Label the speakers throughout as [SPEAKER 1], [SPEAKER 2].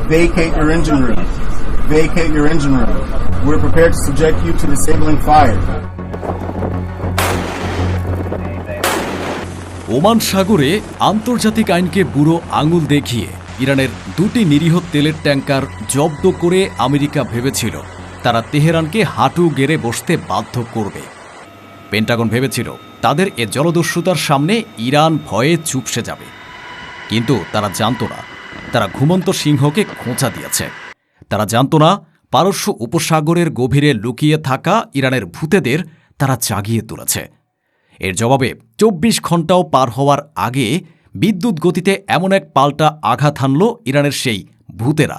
[SPEAKER 1] Vacate your engine room. Vacate your engine room. We're prepared to subject you to disabling fire.
[SPEAKER 2] Oman সাগরে আন্তর্জাতিক আইনকে বুড়ো আঙুল দেখিয়ে ইরানের দুটি নিরীহ তেলের ট্যাঙ্কার জব্দ করে আমেরিকা ভেবেছিল তারা তেহরানকে হাঁটু গেড়ে বসতে বাধ্য করবে। পেন্টাগন ভেবেছিল তাদের এ জলদস্যুতার সামনে ইরান ভয়ে চুপসে যাবে, কিন্তু তারা জানত না তারা ঘুমন্ত সিংহকে খোঁচা দিয়েছে। তারা জানত না পারস্য উপসাগরের গভীরে লুকিয়ে থাকা ইরানের ভূতেদের তারা জাগিয়ে তুলেছে। এর জবাবে ২৪ ঘণ্টাও পার হওয়ার আগে বিদ্যুৎ গতিতে এমন এক পাল্টা আঘাত হানল ইরানের সেই ভূতেরা,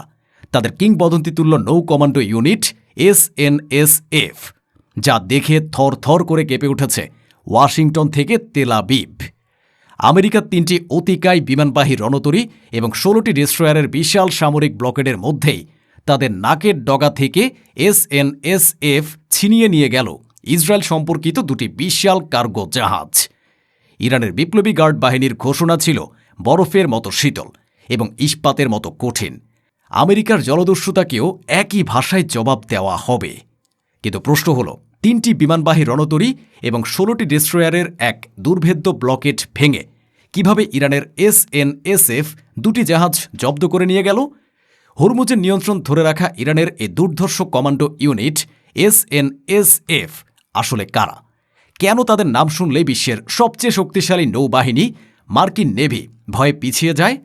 [SPEAKER 2] তাদের কিংবদন্তিতুল্য নৌ কমান্ডো ইউনিট SNSF, যা দেখে থরথর করে কেঁপে উঠেছে ওয়াশিংটন থেকে তেল আবিব। আমেরিকার ৩টি অতিকায় বিমানবাহী রণতরী এবং ১৬টি ডেস্ট্রয়ারের বিশাল সামরিক ব্লকেডের মধ্যেই তাদের নাকের ডগা থেকে SNSF ছিনিয়ে নিয়ে গেল ইসরায়েল সম্পর্কিত দুটি বিশাল কার্গো জাহাজ। ইরানের বিপ্লবী গার্ড বাহিনীর ঘোষণা ছিল বরফের মতো শীতল এবং ইস্পাতের মতো কঠিন। আমেরিকার জলদস্যুতাকেও একই ভাষায় জবাব দেওয়া হবে। কিন্তু প্রশ্ন হল, ৩টি বিমানবাহী রণতরী এবং ১৬টি ডেস্ট্রয়ারের এক দুর্ভেদ্য ব্লকেট ভেঙে কিভাবে ইরানের SNSF দুটি জাহাজ জব্দ করে নিয়ে গেল? হরমুজের নিয়ন্ত্রণ ধরে রাখা ইরানের এই দুর্ধর্ষ কমান্ডো ইউনিট SNSF আসলে কারা? কেন তাদের নাম শুনলেই বিশ্বের সবচেয়ে শক্তিশালী নৌবাহিনী মার্কিন নেভি ভয়ে পিছিয়ে যায়?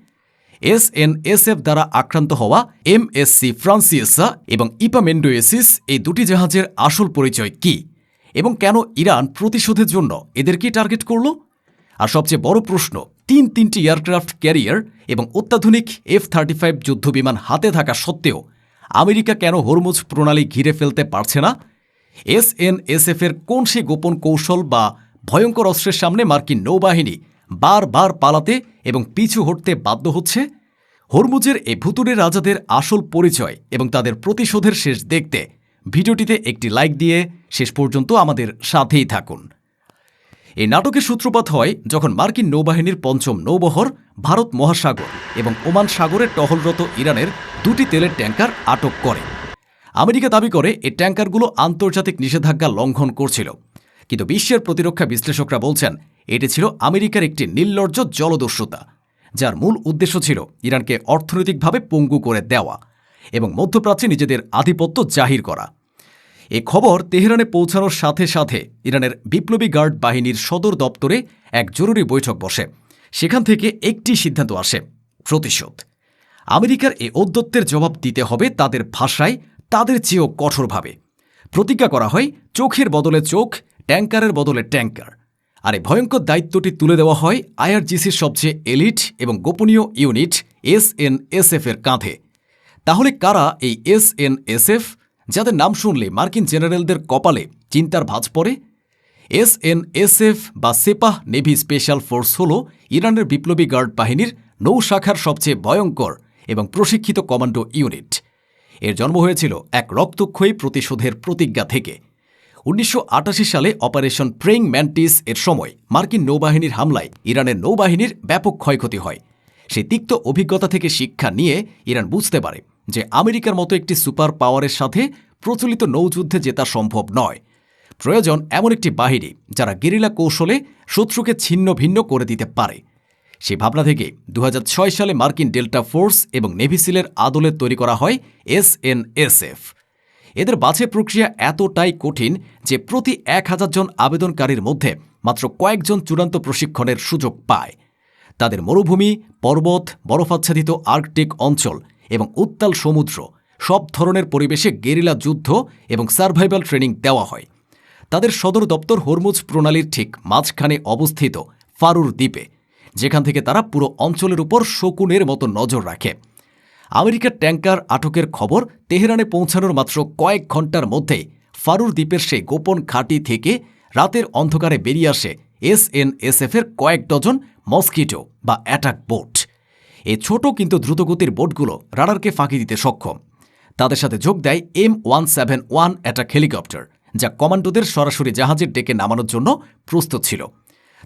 [SPEAKER 2] SNSF দ্বারা আক্রান্ত হওয়া MSC ফ্রান্সিয়েসা এবং ইপামেন্ডোয়েসিস এই দুটি জাহাজের আসল পরিচয় কি, এবং কেন ইরান প্রতিশোধের জন্য এদেরকে টার্গেট করল? আর সবচেয়ে বড় প্রশ্ন, তিনটি এয়ারক্রাফট ক্যারিয়ার এবং অত্যাধুনিক F-35 যুদ্ধবিমান হাতে থাকা সত্ত্বেও আমেরিকা কেন হরমুজ প্রণালী ঘিরে ফেলতে পারছে না? SNSF-এর কোন সে গোপন কৌশল বা ভয়ঙ্কর অস্ত্রের সামনে মার্কিন নৌবাহিনী বারবার পালাতে এবং পিছু হটতে বাধ্য হচ্ছে? হরমুজের এই ভুতুড়ে রাজাদের আসল পরিচয় এবং তাদের প্রতিশোধের শেষ দেখতে ভিডিওটিতে একটি লাইক দিয়ে শেষ পর্যন্ত আমাদের সাথেই থাকুন। এই নাটকের সূত্রপাত হয় যখন মার্কিন নৌবাহিনীর ৫ম নৌবহর ভারত মহাসাগর এবং ওমান সাগরে টহলরত ইরানের দুটি তেলের ট্যাঙ্কার আটক করে। আমেরিকা দাবি করে এই ট্যাঙ্কারগুলো আন্তর্জাতিক নিষেধাজ্ঞা লঙ্ঘন করছিল, কিন্তু বিশ্বের প্রতিরক্ষা বিশ্লেষকরা বলছেন এটি ছিল আমেরিকার একটি নির্লজ্জ জলদস্যুতা, যার মূল উদ্দেশ্য ছিল ইরানকে অর্থনৈতিকভাবে পঙ্গু করে দেওয়া এবং মধ্যপ্রাচ্যে নিজেদের আধিপত্য জাহির করা। এ খবর তেহরানে পৌঁছানোর সাথে সাথে ইরানের বিপ্লবী গার্ড বাহিনীর সদর দপ্তরে এক জরুরি বৈঠক বসে। সেখান থেকে একটি সিদ্ধান্ত আসে, প্রতিশোধ। আমেরিকার এই ঔদ্ধত্যের জবাব দিতে হবে তাদের ভাষায়, তাদের চেয়েও কঠোরভাবে। প্রতিজ্ঞা করা হয় চোখের বদলে চোখ, ট্যাঙ্কারের বদলে ট্যাঙ্কার। আর এই ভয়ঙ্কর দায়িত্বটি তুলে দেওয়া হয় IRGCর সবচেয়ে এলিট এবং গোপনীয় ইউনিট SNSF-এর কাঁধে। তাহলে কারা এই SNSF, যাদের নাম শুনলে মার্কিন জেনারেলদের কপালে চিন্তার ভাঁজ পড়ে? SNSF বা সেপাহ নেভি স্পেশাল ফোর্স হল ইরানের বিপ্লবী গার্ড বাহিনীর নৌ শাখার সবচেয়ে ভয়ঙ্কর এবং প্রশিক্ষিত কমান্ডো ইউনিট। এর জন্ম হয়েছিল এক রক্তক্ষয়ী প্রতিশোধের প্রতিজ্ঞা থেকে। ১৯৮৮ সালে অপারেশন প্রেইং ম্যান্টিস এর সময় মার্কিন নৌবাহিনীর হামলায় ইরানের নৌবাহিনীর ব্যাপক ক্ষয়ক্ষতি হয়। সেই তিক্ত অভিজ্ঞতা থেকে শিক্ষা নিয়ে ইরান বুঝতে পারে যে আমেরিকার মতো একটি সুপার পাওয়ারের সাথে প্রচলিত নৌযুদ্ধে জেতা সম্ভব নয়। প্রয়োজন এমন একটি বাহিনী যারা গেরিলা কৌশলে শত্রুকে ছিন্ন ভিন্ন করে দিতে পারে। সেই ভাবনা থেকে ২০০৬ সালে মার্কিন ডেল্টা ফোর্স এবং নেভিসিলের আদলে তৈরি করা হয় SNSF। এদের বাছাই প্রক্রিয়া এতটাই কঠিন যে প্রতি ১,০০০ জন আবেদনকারীর মধ্যে মাত্র কয়েকজন চূড়ান্ত প্রশিক্ষণের সুযোগ পায়। তাদের মরুভূমি, পর্বত, বরফাচ্ছাদিত আর্কটিক অঞ্চল এবং উত্তাল সমুদ্র সব ধরনের পরিবেশে গেরিলা যুদ্ধ এবং সার্ভাইভাল ট্রেনিং দেওয়া হয়। তাদের সদর দপ্তর হরমুজ প্রণালীর ঠিক মাঝখানে অবস্থিত ফারুর দ্বীপে, যেখান থেকে তারা পুরো অঞ্চলের উপর শকুনের মতো নজর রাখে। আমেরিকার ট্যাঙ্কার আটকের খবর তেহরানে পৌঁছানোর মাত্র কয়েক ঘণ্টার মধ্যেই ফারুর দ্বীপের সেই গোপন ঘাঁটি থেকে রাতের অন্ধকারে বেরিয়ে আসে SNSF-এর কয়েক ডজন মস্কিটো বা অ্যাটাক বোট। এই ছোট কিন্তু দ্রুতগতির বোটগুলো রাডারকে ফাঁকি দিতে সক্ষম। তাদের সাথে যোগ দেয় M171 অ্যাটাক হেলিকপ্টার, যা কমান্ডোদের সরাসরি জাহাজের ডেকে নামানোর জন্য প্রস্তুত ছিল।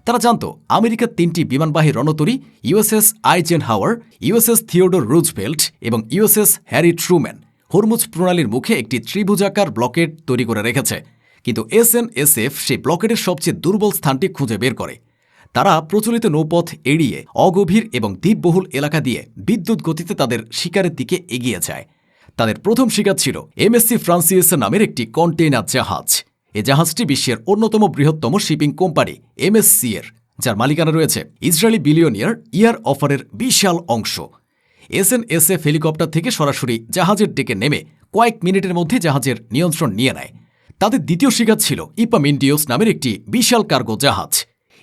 [SPEAKER 2] তারা জানত আমেরিকার 3টি বিমানবাহী রণতরী USS Eisenhower, USS Theodore Roosevelt এবং ইউএসএস হ্যারি ট্রুম্যান হরমুজ প্রণালীর মুখে একটি ত্রিভুজাকার ব্লকেড তৈরি করে রেখেছে। কিন্তু এসএনএসএফ সেই ব্লকেডের সবচেয়ে দুর্বল স্থানটি খুঁজে বের করে। তারা প্রচলিত নৌপথ এড়িয়ে অগভীর এবং দ্বীপবহুল এলাকা দিয়ে বিদ্যুৎ গতিতে তাদের শিকারের দিকে এগিয়ে যায়। তাদের প্রথম শিকার ছিল এমএসসি ফ্রান্সিস নামের একটি কন্টেইনার জাহাজ। এ জাহাজটি বিশ্বের অন্যতম বৃহত্তম শিপিং কোম্পানি এমএসসি এর, যার মালিকানা রয়েছে ইসরায়েলি বিলিয়নিয়ার ইয়ার অফারের বিশাল অংশ। এসএনএসএফ হেলিকপ্টার থেকে সরাসরি জাহাজের ডেকে নেমে কয়েক মিনিটের মধ্যে জাহাজের নিয়ন্ত্রণ নিয়ে নেয়। তাদের দ্বিতীয় শিকার ছিল ইপামিন্ডিওস নামের একটি বিশাল কার্গো জাহাজ।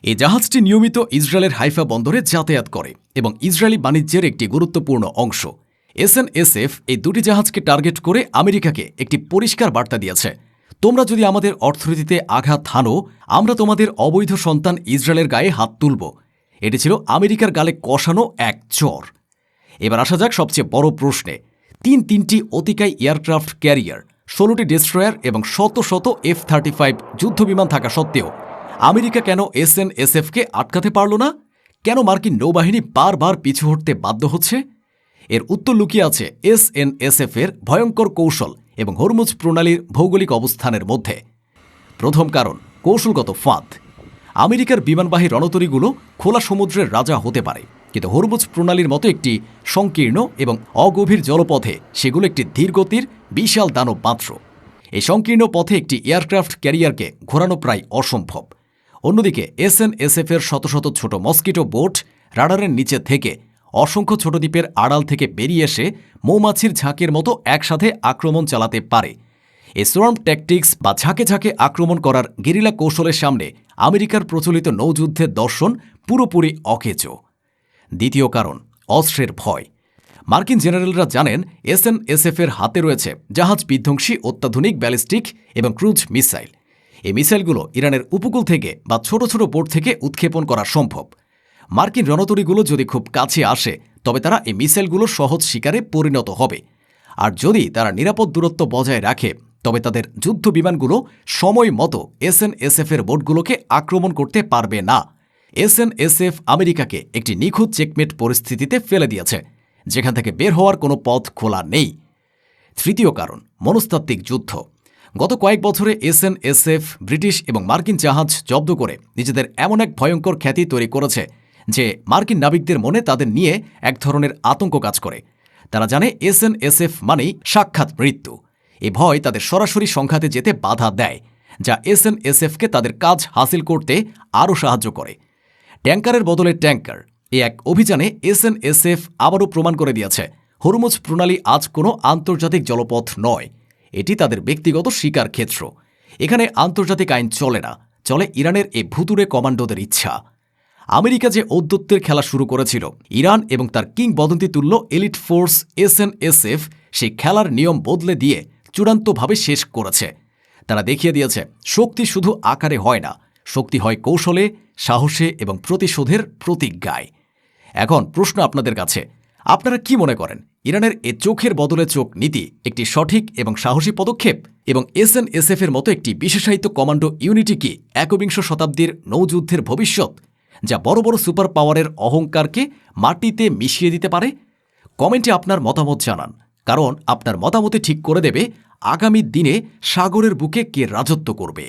[SPEAKER 2] এই জাহাজটি নিয়মিত ইসরায়েলের হাইফা বন্দরে যাতায়াত করে এবং ইসরায়েলি বাণিজ্যের একটি গুরুত্বপূর্ণ অংশ। এসএনএসএফ এই দুটি জাহাজকে টার্গেট করে আমেরিকাকে একটি পরিষ্কার বার্তা দিয়েছে, তোমরা যদি আমাদের অর্থনীতিতে আঘাত হানো, আমরা তোমাদের অবৈধ সন্তান ইসরায়েলের গায়ে হাত তুলব। এটি ছিল আমেরিকার গালে কষানো এক চর। এবার আসা যাক সবচেয়ে বড় প্রশ্নে। তিনটি অতিকায় এয়ারক্রাফট ক্যারিয়ার, 16টি ডেস্ট্রয়ার এবং শত শত F-35 যুদ্ধবিমান থাকা সত্ত্বেও আমেরিকা কেন এসএনএসএফকে আটকাতে পারল না? কেন মার্কিন নৌবাহিনী বারবার পিছু হটতে বাধ্য হচ্ছে? এর উত্তর লুকিয়ে আছে এসএনএসএফ এর ভয়ঙ্কর কৌশল এবং হরমুজ প্রণালীর ভৌগোলিক অবস্থানের মধ্যে। প্রথম কারণ, কৌশলগত ফাঁদ। আমেরিকার বিমানবাহী রণতরীগুলো খোলা সমুদ্রের রাজা হতে পারে, কিন্তু হরমুজ প্রণালীর মতো একটি সংকীর্ণ এবং অগভীর জলপথে সেগুলো একটি ধীরগতির বিশাল দানব মাত্র। এই সংকীর্ণ পথে একটি এয়ারক্রাফট ক্যারিয়ারকে ঘোরানো প্রায় অসম্ভব। অন্যদিকে এসএনএসএফ এর শত শত ছোট মস্কিটো বোট রাডারের নিচে থেকে অসংখ্য ছোট দ্বীপের আড়াল থেকে বেরিয়ে এসে মৌমাছির ঝাঁকের মতো একসাথে আক্রমণ চালাতে পারে। এই সোয়ার্ম ট্যাকটিক্স বা ঝাঁকে ঝাঁকে আক্রমণ করার গেরিলা কৌশলের সামনে আমেরিকার প্রচলিত নৌযুদ্ধের দর্শন পুরোপুরি অকেচো। দ্বিতীয় কারণ, অস্ত্রের ভয়। মার্কিন জেনারেলরা জানেন এসএনএসএফ এর হাতে রয়েছে জাহাজ বিধ্বংসী অত্যাধুনিক ব্যালিস্টিক এবং ক্রুজ মিসাইল। এই মিসাইলগুলো ইরানের উপকূল থেকে বা ছোট ছোট পোর্ট থেকে উৎক্ষেপণ করা সম্ভব। মার্কিন রণতরীগুলো যদি খুব কাছে আসে, তবে তারা এই মিসাইলগুলোর সহজ শিকারে পরিণত হবে। আর যদি তারা নিরাপদ দূরত্ব বজায় রাখে, তবে তাদের যুদ্ধ বিমানগুলো সময় মতো এসএনএসএফ এর বোটগুলোকে আক্রমণ করতে পারবে না। এসএনএসএফ আমেরিকাকে একটি নিখুঁত চেকমেট পরিস্থিতিতে ফেলে দিয়েছে, যেখান থেকে বের হওয়ার কোনো পথ খোলা নেই। তৃতীয় কারণ, মনস্তাত্ত্বিক যুদ্ধ। গত কয়েক বছরে এসএনএসএফ ব্রিটিশ এবং মার্কিন জাহাজ জব্দ করে নিজেদের এমন এক ভয়ঙ্কর খ্যাতি তৈরি করেছে যে মার্কিন নাবিকদের মনে তাদের নিয়ে এক ধরনের আতঙ্ক কাজ করে। তারা জানে এসএনএসএফ মানেই সাক্ষাৎ মৃত্যু। এ ভয় তাদের সরাসরি সংঘাতে যেতে বাধা দেয়, যা এসএনএসএফকে তাদের কাজ হাসিল করতে আরও সাহায্য করে। ট্যাঙ্কারের বদলে ট্যাঙ্কার, এ এক অভিযানে এসএনএসএফ আবারও প্রমাণ করে দিয়েছে হরমুজ প্রণালী আজ কোনো আন্তর্জাতিক জলপথ নয়, এটি তাদের ব্যক্তিগত শিকার ক্ষেত্র। এখানে আন্তর্জাতিক আইন চলে না, চলে ইরানের এই ভুতুড়ে কমান্ডোদের ইচ্ছা। আমেরিকা যে ঔদ্ধত্যের খেলা শুরু করেছিল, ইরান এবং তার কিংবদন্তি তুল্য এলিট ফোর্স এসএনএসএফ সেই খেলার নিয়ম বদলে দিয়ে চূড়ান্তভাবে শেষ করেছে। তারা দেখিয়ে দিয়েছে শক্তি শুধু আকারে হয় না, শক্তি হয় কৌশলে, সাহসে এবং প্রতিশোধের প্রতিজ্ঞায়। এখন প্রশ্ন আপনাদের কাছে, আপনারা কি মনে করেন ইরানের এ চোখের বদলে চোখ নীতি একটি সঠিক এবং সাহসী পদক্ষেপ? এবং এসএনএসএফ এর মতো একটি বিশেষায়িত কমান্ডো ইউনিটি কি একবিংশ শতাব্দীর নৌযুদ্ধের ভবিষ্যৎ, যা বড় বড় সুপার পাওয়ারের অহংকারকে মাটিতে মিশিয়ে দিতে পারে? কমেন্টে আপনার মতামত জানান, কারণ আপনার মতামতে ঠিক করে দেবে আগামী দিনে সাগরের বুকে কে রাজত্ব করবে।